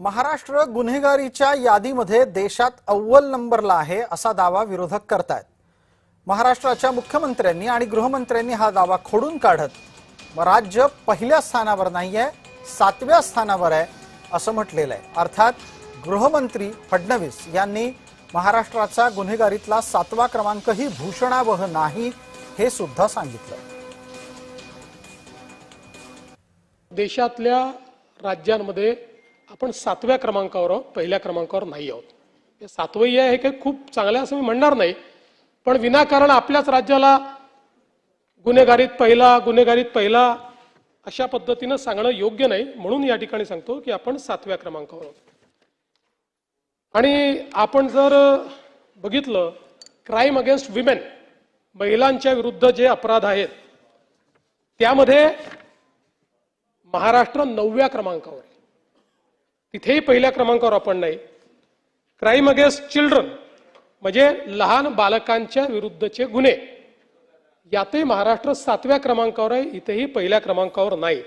महाराष्ट्र गुन्हेगारीच्या यादीमध्ये देशात अव्वल नंबरला आहे असा दावा विरोधक करतायत। महाराष्ट्राच्या मुख्यमंत्र्यांनी आणि गृहमंत्र्यांनी हा दावा खोडून काढत राज्य पहिल्या स्थानावर नाहीये, 7व्या स्थानावर आहे असं म्हटलेलं आहे। अर्थात गृहमंत्री फडणवीस यांनी महाराष्ट्राचा गुन्हेगारीतला 7वा क्रमांकही भूषणावह नाही हे सुद्धा सांगितलं। देशातल्या राज्यांमध्ये आपण 7व्या क्रमांकावर आहोत, पहिल्या क्रमांकावर नाही आहोत। हे 7वं आहे हे काही खूप चांगलं असं मी म्हणणार नाही, पण विनाकारण आपल्याच राज्याला गुन्हेगारीत पहिला अशा पद्धतीने सांगणं योग्य नाही। म्हणून या ठिकाणी सांगतो की आपण 7व्या क्रमांकावर आहोत। आणि आपण जर बघितलं क्राइम अगेन्स्ट विमेन, महिलांच्या विरुद्ध जे अपराध आहेत त्यामध्ये महाराष्ट्र 9व्या क्रमांकावर आहे, तिथेही पहिल्या क्रमांकावर आपण नाही। क्राइम अगेन्स्ट चिल्ड्रन म्हणजे लहान बालकांच्या विरुद्धचे गुन्हे यातही महाराष्ट्र 7व्या क्रमांकावर आहे, इथेही पहिल्या क्रमांकावर नाही।